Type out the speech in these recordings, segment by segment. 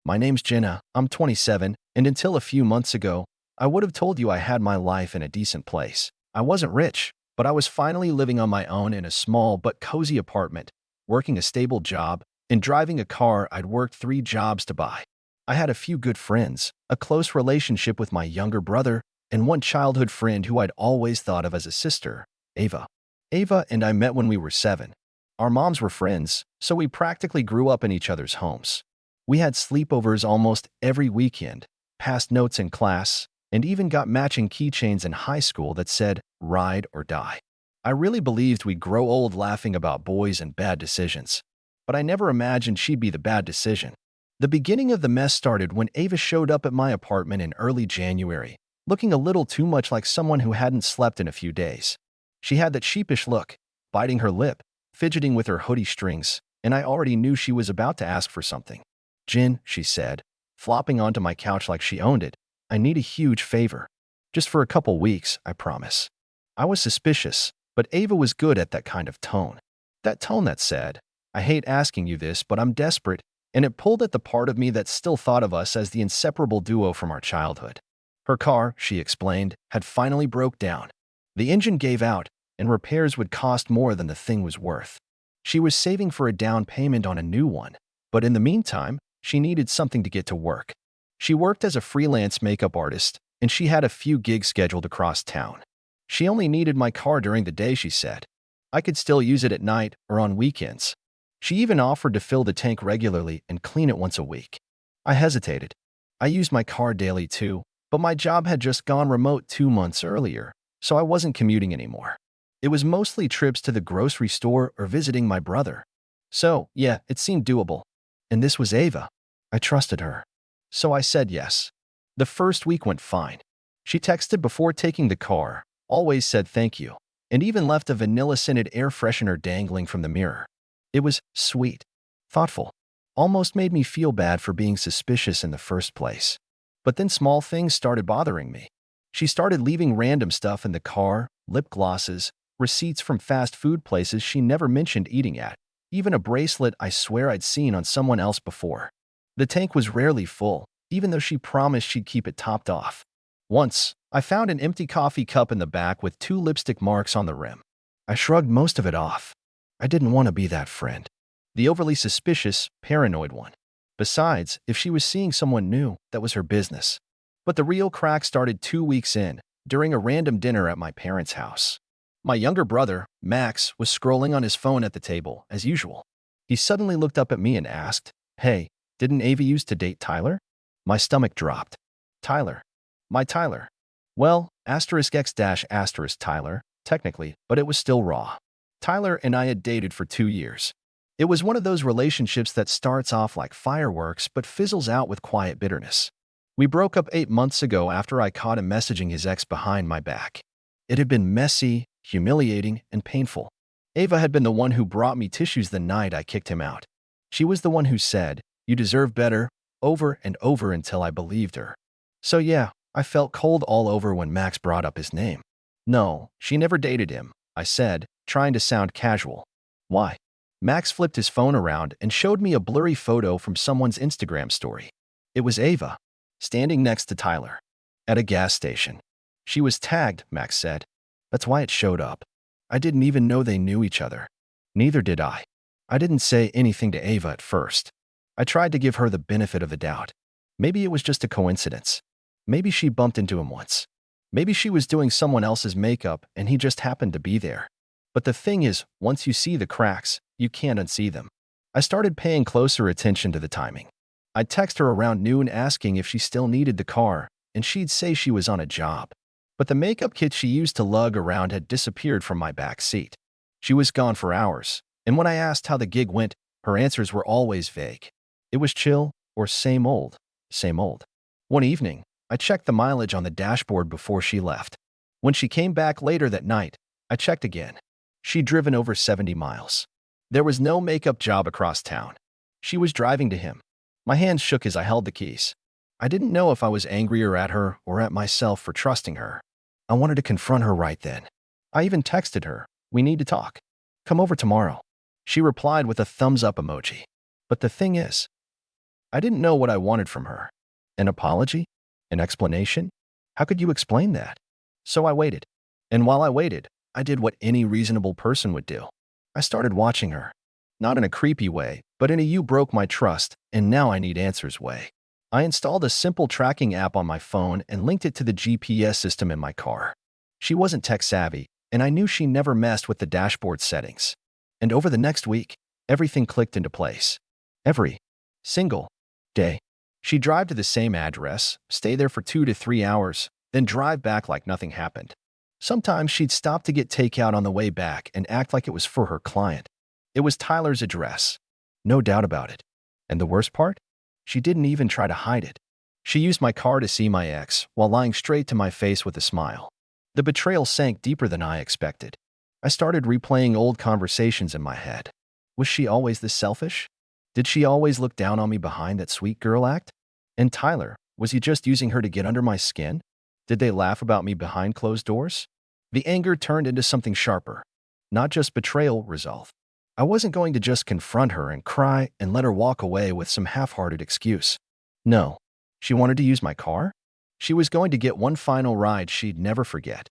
My name's Jenna, I'm 27, and until a few months ago, I would have told you I had my life in a decent place. I wasn't rich, but I was finally living on my own in a small but cozy apartment, working a stable job, and driving a car I'd worked 3 jobs to buy. I had a few good friends, a close relationship with my younger brother, and one childhood friend who I'd always thought of as a sister, Ava. Ava and I met when we were 7. Our moms were friends, so we practically grew up in each other's homes. We had sleepovers almost every weekend, passed notes in class, and even got matching keychains in high school that said, "Ride or die." I really believed we'd grow old laughing about boys and bad decisions. But I never imagined she'd be the bad decision. The beginning of the mess started when Ava showed up at my apartment in early January, looking a little too much like someone who hadn't slept in a few days. She had that sheepish look, biting her lip, fidgeting with her hoodie strings, and I already knew she was about to ask for something. "Jen," she said, flopping onto my couch like she owned it, "I need a huge favor. Just for a couple weeks, I promise." I was suspicious, but Ava was good at that kind of tone. That tone that said, "I hate asking you this, but I'm desperate," and it pulled at the part of me that still thought of us as the inseparable duo from our childhood. Her car, she explained, had finally broke down. The engine gave out, and repairs would cost more than the thing was worth. She was saving for a down payment on a new one, but in the meantime, she needed something to get to work. She worked as a freelance makeup artist, and she had a few gigs scheduled across town. She only needed my car during the day, she said. I could still use it at night or on weekends. She even offered to fill the tank regularly and clean it once a week. I hesitated. I used my car daily too, but my job had just gone remote 2 months earlier, so I wasn't commuting anymore. It was mostly trips to the grocery store or visiting my brother. So, yeah, it seemed doable. And this was Ava. I trusted her. So I said yes. The first week went fine. She texted before taking the car, always said thank you, and even left a vanilla-scented air freshener dangling from the mirror. It was sweet, thoughtful, almost made me feel bad for being suspicious in the first place. But then small things started bothering me. She started leaving random stuff in the car, lip glosses, receipts from fast food places she never mentioned eating at, even a bracelet I swear I'd seen on someone else before. The tank was rarely full, even though she promised she'd keep it topped off. Once, I found an empty coffee cup in the back with 2 lipstick marks on the rim. I shrugged most of it off. I didn't want to be that friend. The overly suspicious, paranoid one. Besides, if she was seeing someone new, that was her business. But the real crack started 2 weeks in, during a random dinner at my parents' house. My younger brother, Max, was scrolling on his phone at the table, as usual. He suddenly looked up at me and asked, "Hey, didn't Ava used to date Tyler?" My stomach dropped. Tyler. My Tyler. Well, *X*** Tyler, technically, but it was still raw. Tyler and I had dated for 2 years. It was one of those relationships that starts off like fireworks but fizzles out with quiet bitterness. We broke up 8 months ago after I caught him messaging his ex behind my back. It had been messy, humiliating, and painful. Ava had been the one who brought me tissues the night I kicked him out. She was the one who said, "You deserve better," over and over until I believed her. So yeah, I felt cold all over when Max brought up his name. "No, she never dated him," I said, trying to sound casual. "Why?" Max flipped his phone around and showed me a blurry photo from someone's Instagram story. It was Ava, standing next to Tyler, at a gas station. "She was tagged," Max said. "That's why it showed up. I didn't even know they knew each other." Neither did I. I didn't say anything to Ava at first. I tried to give her the benefit of the doubt. Maybe it was just a coincidence. Maybe she bumped into him once. Maybe she was doing someone else's makeup and he just happened to be there. But the thing is, once you see the cracks, you can't unsee them. I started paying closer attention to the timing. I'd text her around noon asking if she still needed the car, and she'd say she was on a job. But the makeup kit she used to lug around had disappeared from my back seat. She was gone for hours, and when I asked how the gig went, her answers were always vague. It was chill or same old, same old. One evening, I checked the mileage on the dashboard before she left. When she came back later that night, I checked again. She'd driven over 70 miles. There was no makeup job across town. She was driving to him. My hands shook as I held the keys. I didn't know if I was angrier at her or at myself for trusting her. I wanted to confront her right then. I even texted her, "We need to talk. Come over tomorrow." She replied with a thumbs up emoji. But the thing is, I didn't know what I wanted from her. An apology? An explanation? How could you explain that? So I waited. And while I waited, I did what any reasonable person would do. I started watching her. Not in a creepy way, but in a you broke my trust, and now I need answers way. I installed a simple tracking app on my phone and linked it to the GPS system in my car. She wasn't tech savvy, and I knew she never messed with the dashboard settings. And over the next week, everything clicked into place. Every single day. She'd drive to the same address, stay there for 2 to 3 hours, then drive back like nothing happened. Sometimes she'd stop to get takeout on the way back and act like it was for her client. It was Tyler's address. No doubt about it. And the worst part? She didn't even try to hide it. She used my car to see my ex while lying straight to my face with a smile. The betrayal sank deeper than I expected. I started replaying old conversations in my head. Was she always this selfish? Did she always look down on me behind that sweet girl act? And Tyler, was he just using her to get under my skin? Did they laugh about me behind closed doors? The anger turned into something sharper. Not just betrayal, resolve. I wasn't going to just confront her and cry and let her walk away with some half-hearted excuse. No. She wanted to use my car? She was going to get one final ride she'd never forget.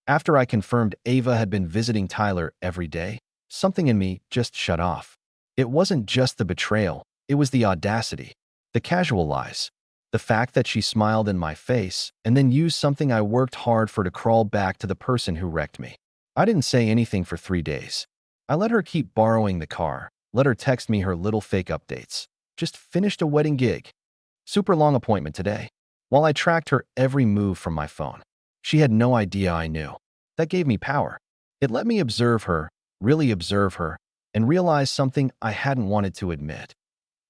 After I confirmed Ava had been visiting Tyler every day, something in me just shut off. It wasn't just the betrayal, it was the audacity, the casual lies, the fact that she smiled in my face and then used something I worked hard for to crawl back to the person who wrecked me. I didn't say anything for 3 days. I let her keep borrowing the car, let her text me her little fake updates. Just finished a wedding gig. Super long appointment today. While I tracked her every move from my phone. She had no idea I knew. That gave me power. It let me observe her, really observe her, and realize something I hadn't wanted to admit.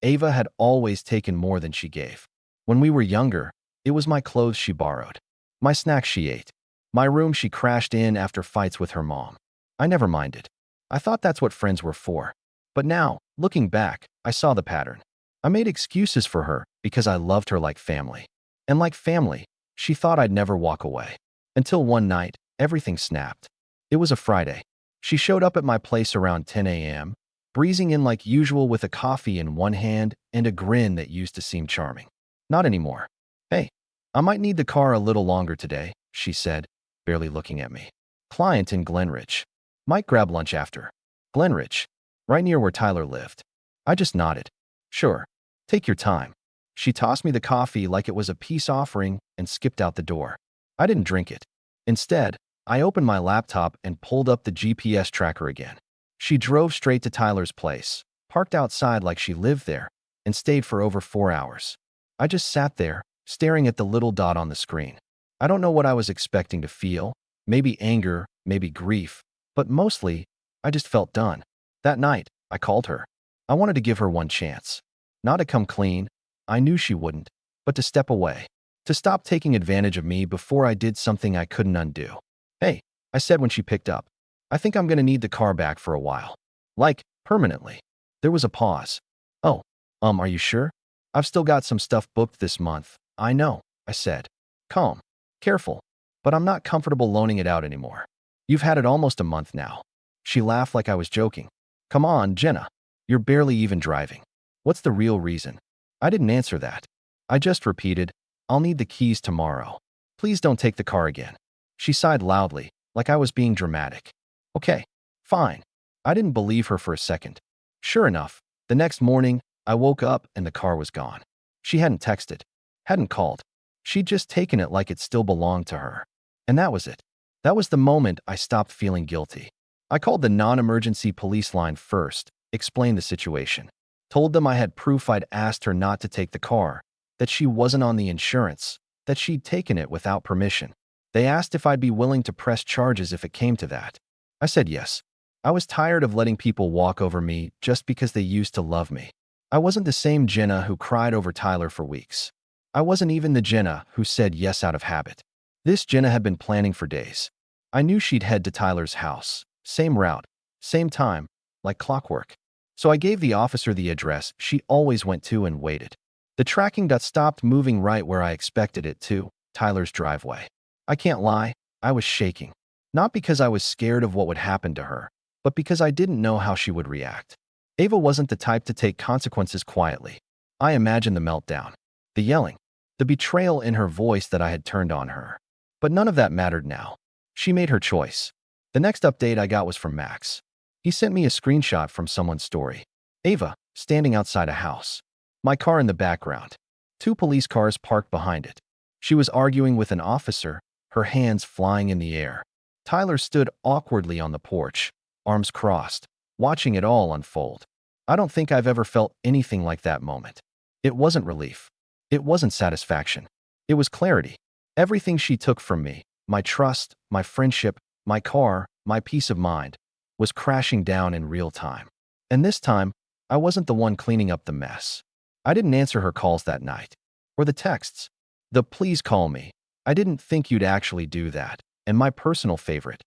Ava had always taken more than she gave. When we were younger, it was my clothes she borrowed, my snacks she ate, my room she crashed in after fights with her mom. I never minded. I thought that's what friends were for. But now, looking back, I saw the pattern. I made excuses for her because I loved her like family. And like family, she thought I'd never walk away. Until one night, everything snapped. It was a Friday. She showed up at my place around 10 a.m., breezing in like usual with a coffee in one hand and a grin that used to seem charming. Not anymore. Hey, I might need the car a little longer today, she said, barely looking at me. Client in Glenridge. Might grab lunch after. Glenridge, right near where Tyler lived. I just nodded. Sure, take your time. She tossed me the coffee like it was a peace offering and skipped out the door. I didn't drink it. Instead, I opened my laptop and pulled up the GPS tracker again. She drove straight to Tyler's place, parked outside like she lived there, and stayed for over 4 hours. I just sat there, staring at the little dot on the screen. I don't know what I was expecting to feel, maybe anger, maybe grief, but mostly, I just felt done. That night, I called her. I wanted to give her one chance. Not to come clean, I knew she wouldn't, but to step away, to stop taking advantage of me before I did something I couldn't undo. Hey, I said when she picked up, I think I'm gonna need the car back for a while. Like, permanently. There was a pause. Oh, are you sure? I've still got some stuff booked this month. I know, I said. Calm, careful, but I'm not comfortable loaning it out anymore. You've had it almost a month now. She laughed like I was joking. Come on, Jenna. You're barely even driving. What's the real reason? I didn't answer that. I just repeated, I'll need the keys tomorrow. Please don't take the car again. She sighed loudly, like I was being dramatic. Okay, fine. I didn't believe her for a second. Sure enough, the next morning, I woke up and the car was gone. She hadn't texted, hadn't called. She'd just taken it like it still belonged to her. And that was it. That was the moment I stopped feeling guilty. I called the non-emergency police line first, explained the situation. Told them I had proof I'd asked her not to take the car, that she wasn't on the insurance, that she'd taken it without permission. They asked if I'd be willing to press charges if it came to that. I said yes. I was tired of letting people walk over me just because they used to love me. I wasn't the same Jenna who cried over Tyler for weeks. I wasn't even the Jenna who said yes out of habit. This Jenna had been planning for days. I knew she'd head to Tyler's house. Same route, same time, like clockwork. So I gave the officer the address she always went to and waited. The tracking dot stopped moving right where I expected it to, Tyler's driveway. I can't lie, I was shaking. Not because I was scared of what would happen to her, but because I didn't know how she would react. Ava wasn't the type to take consequences quietly. I imagined the meltdown, the yelling, the betrayal in her voice that I had turned on her. But none of that mattered now. She made her choice. The next update I got was from Max. He sent me a screenshot from someone's story. Ava, standing outside a house. My car in the background. 2 police cars parked behind it. She was arguing with an officer, her hands flying in the air. Tyler stood awkwardly on the porch, arms crossed, watching it all unfold. I don't think I've ever felt anything like that moment. It wasn't relief. It wasn't satisfaction. It was clarity. Everything she took from me, my trust, my friendship, my car, my peace of mind, was crashing down in real time. And this time, I wasn't the one cleaning up the mess. I didn't answer her calls that night. Or the texts. The "please call me. I didn't think you'd actually do that." And my personal favorite.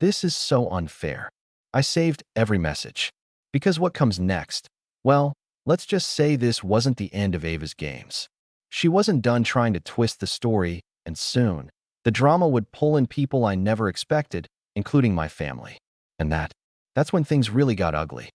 "This is so unfair." I saved every message. Because what comes next? Well, let's just say this wasn't the end of Ava's games. She wasn't done trying to twist the story, and soon, the drama would pull in people I never expected, including my family. And that's when things really got ugly.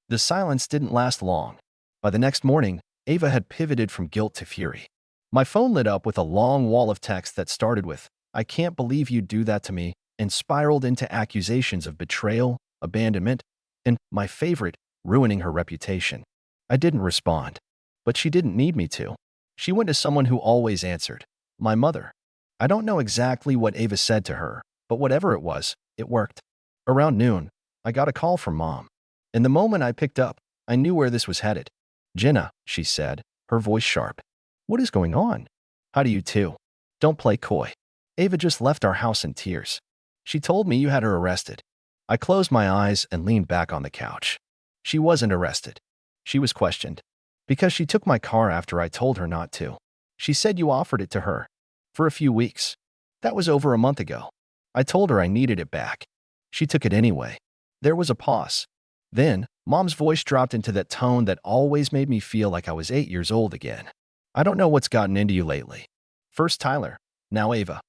The silence didn't last long. By the next morning, Ava had pivoted from guilt to fury. My phone lit up with a long wall of text that started with, "I can't believe you'd do that to me," and spiraled into accusations of betrayal, abandonment, and, my favorite, ruining her reputation. I didn't respond. But she didn't need me to. She went to someone who always answered, my mother. I don't know exactly what Ava said to her, but whatever it was, it worked. Around noon, I got a call from Mom. And the moment I picked up, I knew where this was headed. "Jenna," she said, her voice sharp. "What is going on?" "How do you too? Don't play coy. Ava just left our house in tears. She told me you had her arrested." I closed my eyes and leaned back on the couch. She wasn't arrested. She was questioned. Because she took my car after I told her not to. She said you offered it to her. For a few weeks. That was over a month ago. I told her I needed it back. She took it anyway. There was a pause. Then, Mom's voice dropped into that tone that always made me feel like I was 8 years old again. "I don't know what's gotten into you lately. First Tyler, now Ava.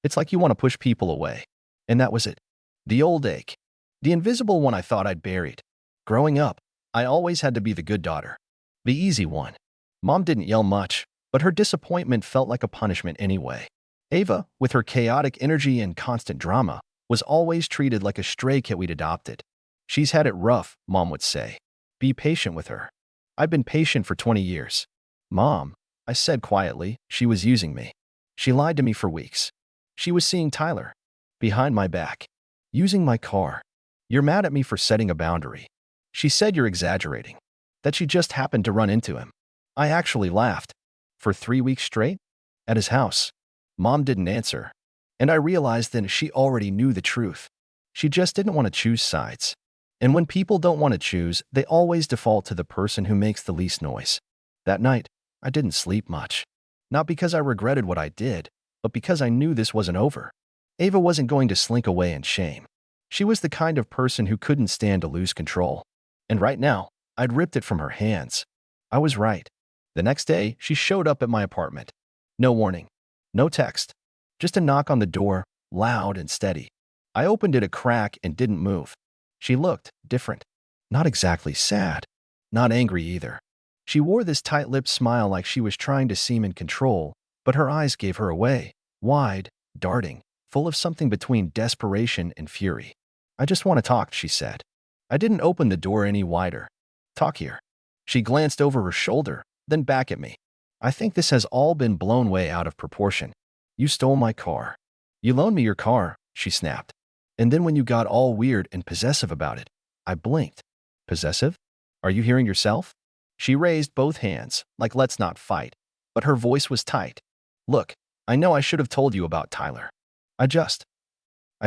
It's like you want to push people away." And that was it. The old ache. The invisible one I thought I'd buried. Growing up, I always had to be the good daughter. The easy one. Mom didn't yell much, but her disappointment felt like a punishment anyway. Ava, with her chaotic energy and constant drama, was always treated like a stray cat we'd adopted. "She's had it rough," Mom would say. "Be patient with her." I've been patient for 20 years. "Mom," I said quietly, "she was using me. She lied to me for weeks. She was seeing Tyler. Behind my back. Using my car. You're mad at me for setting a boundary. She said you're exaggerating. That she just happened to run into him." I actually laughed. For 3 weeks straight? At his house. Mom didn't answer. And I realized then she already knew the truth. She just didn't want to choose sides. And when people don't want to choose, they always default to the person who makes the least noise. That night, I didn't sleep much. Not because I regretted what I did, but because I knew this wasn't over. Ava wasn't going to slink away in shame. She was the kind of person who couldn't stand to lose control. And right now, I'd ripped it from her hands. I was right. The next day, she showed up at my apartment. No warning. No text. Just a knock on the door, loud and steady. I opened it a crack and didn't move. She looked different. Not exactly sad. Not angry either. She wore this tight-lipped smile like she was trying to seem in control, but her eyes gave her away. Wide, darting, full of something between desperation and fury. "I just want to talk," she said. I didn't open the door any wider. "Talk here." She glanced over her shoulder, then back at me. "I think this has all been blown way out of proportion. You stole my car. You loaned me your car," she snapped. "And then when you got all weird and possessive about it," I blinked. "Possessive? Are you hearing yourself?" She raised both hands, like let's not fight, but her voice was tight. "Look, I know I should have told you about Tyler. I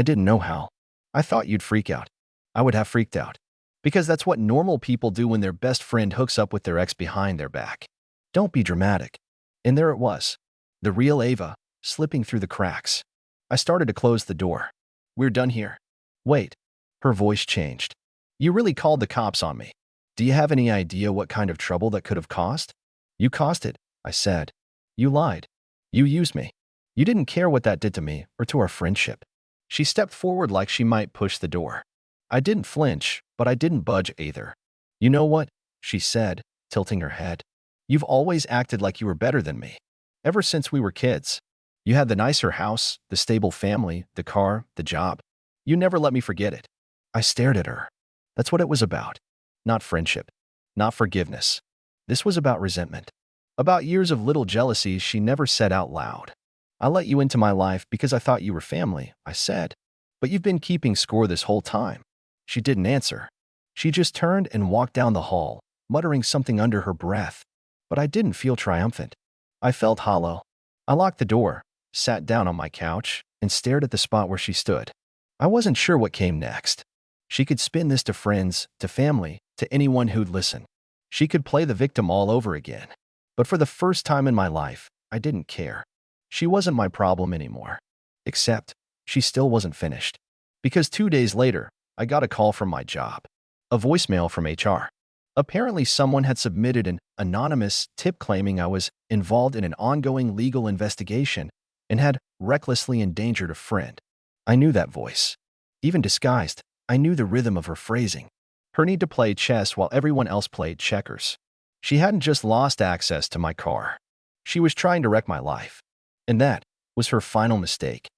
didn't know how. I thought you'd freak out. I would have freaked out. Because that's what normal people do when their best friend hooks up with their ex behind their back. Don't be dramatic." And there it was. The real Ava, slipping through the cracks. I started to close the door. "We're done here." "Wait." Her voice changed. "You really called the cops on me. Do you have any idea what kind of trouble that could have caused?" "You caused it," I said. "You lied. You used me. You didn't care what that did to me or to our friendship." She stepped forward like she might push the door. I didn't flinch, but I didn't budge either. "You know what?" she said, tilting her head. You've always acted like you were better than me. Ever since we were kids. You had the nicer house, the stable family, the car, the job. You never let me forget it. I stared at her. That's what it was about. Not friendship. Not forgiveness. This was about resentment. About years of little jealousies she never said out loud. I let you into my life because I thought you were family, I said. But you've been keeping score this whole time. She didn't answer. She just turned and walked down the hall, muttering something under her breath. But I didn't feel triumphant. I felt hollow. I locked the door, sat down on my couch, and stared at the spot where she stood. I wasn't sure what came next. She could spin this to friends, to family, to anyone who'd listen. She could play the victim all over again. But for the first time in my life, I didn't care. She wasn't my problem anymore. Except, she still wasn't finished. Because 2 days later, I got a call from my job. A voicemail from HR. Apparently someone had submitted an anonymous tip claiming I was involved in an ongoing legal investigation and had recklessly endangered a friend. I knew that voice. Even disguised, I knew the rhythm of her phrasing. Her need to play chess while everyone else played checkers. She hadn't just lost access to my car. She was trying to wreck my life. And that was her final mistake.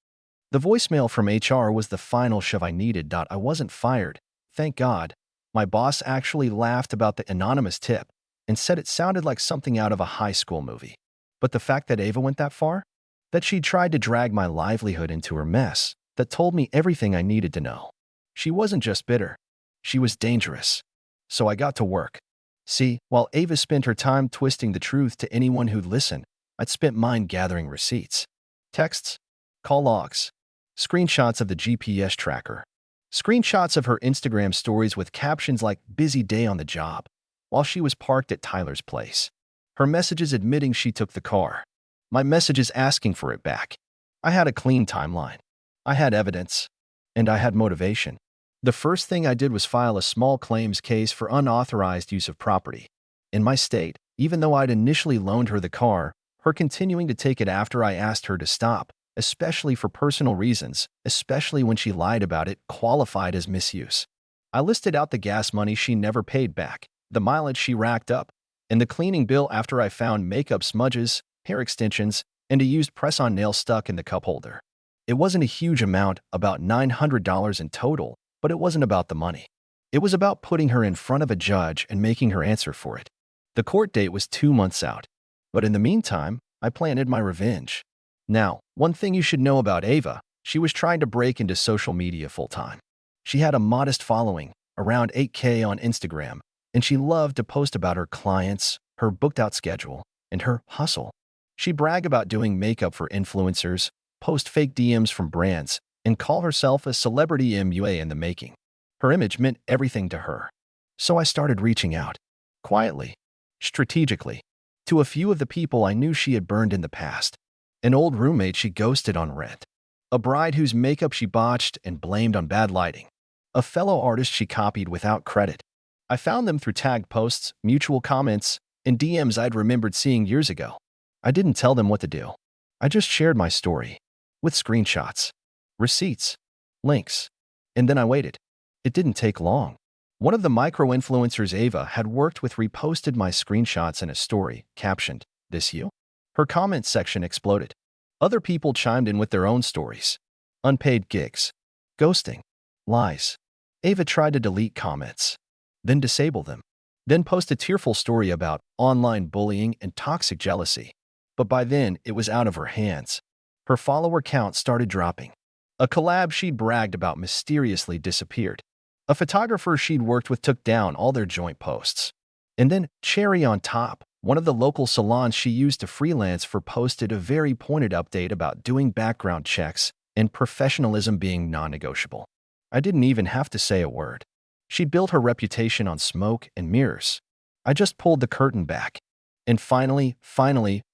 The voicemail from HR was the final shove I needed. I wasn't fired. Thank God. My boss actually laughed about the anonymous tip and said it sounded like something out of a high school movie. But the fact that Ava went that far? That she tried to drag my livelihood into her mess, that told me everything I needed to know. She wasn't just bitter. She was dangerous. So I got to work. See, while Ava spent her time twisting the truth to anyone who'd listen, I'd spent mine gathering receipts. Texts, call logs, screenshots of the GPS tracker, screenshots of her Instagram stories with captions like busy day on the job, while she was parked at Tyler's place. Her messages admitting she took the car. My messages asking for it back. I had a clean timeline. I had evidence. And I had motivation. The first thing I did was file a small claims case for unauthorized use of property. In my state, even though I'd initially loaned her the car, her continuing to take it after I asked her to stop, especially for personal reasons, especially when she lied about it, qualified as misuse. I listed out the gas money she never paid back, the mileage she racked up, and the cleaning bill after I found makeup smudges, hair extensions, and a used press-on nail stuck in the cup holder. It wasn't a huge amount, about $900 in total, but it wasn't about the money. It was about putting her in front of a judge and making her answer for it. The court date was 2 months out. But in the meantime, I planted my revenge. Now, one thing you should know about Ava, she was trying to break into social media full-time. She had a modest following, around 8K on Instagram, and she loved to post about her clients, her booked-out schedule, and her hustle. She'd brag about doing makeup for influencers, post fake DMs from brands, and call herself a celebrity MUA in the making. Her image meant everything to her. So I started reaching out, quietly, strategically, to a few of the people I knew she had burned in the past. An old roommate she ghosted on rent. A bride whose makeup she botched and blamed on bad lighting. A fellow artist she copied without credit. I found them through tagged posts, mutual comments, and DMs I'd remembered seeing years ago. I didn't tell them what to do. I just shared my story, with screenshots, receipts, links. And then I waited. It didn't take long. One of the micro-influencers Ava had worked with reposted my screenshots in a story, captioned, "This you?" Her comment section exploded. Other people chimed in with their own stories. Unpaid gigs. Ghosting. Lies. Ava tried to delete comments. Then disable them. Then post a tearful story about online bullying and toxic jealousy. But by then, it was out of her hands. Her follower count started dropping. A collab she'd bragged about mysteriously disappeared. A photographer she'd worked with took down all their joint posts. And then, cherry on top, one of the local salons she used to freelance for posted a very pointed update about doing background checks and professionalism being non-negotiable. I didn't even have to say a word. She'd built her reputation on smoke and mirrors. I just pulled the curtain back. And finally,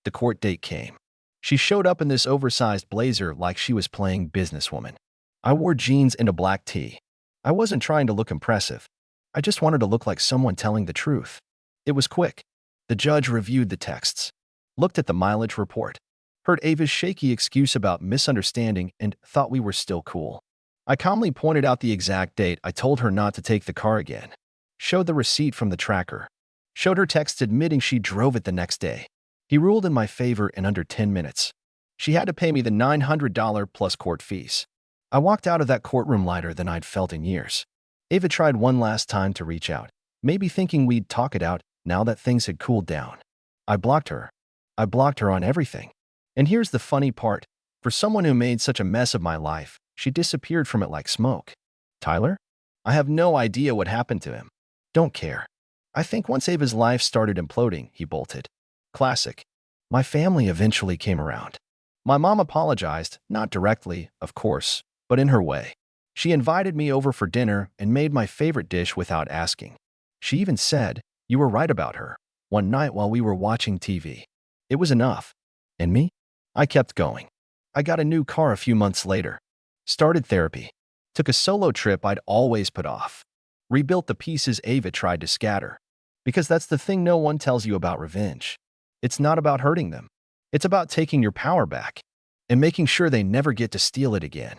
the court date came. She showed up in this oversized blazer like she was playing businesswoman. I wore jeans and a black tee. I wasn't trying to look impressive. I just wanted to look like someone telling the truth. It was quick. The judge reviewed the texts, looked at the mileage report, heard Ava's shaky excuse about misunderstanding, and thought we were still cool. I calmly pointed out the exact date I told her not to take the car again, showed the receipt from the tracker, Showed her text admitting she drove it the next day. He ruled in my favor in under 10 minutes. She had to pay me the $900 plus court fees. I walked out of that courtroom lighter than I'd felt in years. Ava tried one last time to reach out, maybe thinking we'd talk it out now that things had cooled down. I blocked her. I blocked her on everything. And here's the funny part. For someone who made such a mess of my life, she disappeared from it like smoke. Tyler? I have no idea what happened to him. Don't care. I think once Ava's life started imploding, he bolted. Classic. My family eventually came around. My mom apologized, not directly, of course, but in her way. She invited me over for dinner and made my favorite dish without asking. She even said, "You were right about her," one night while we were watching TV. It was enough. And me? I kept going. I got a new car a few months later. Started therapy. Took a solo trip I'd always put off. Rebuilt the pieces Ava tried to scatter. Because that's the thing no one tells you about revenge. It's not about hurting them. It's about taking your power back and making sure they never get to steal it again.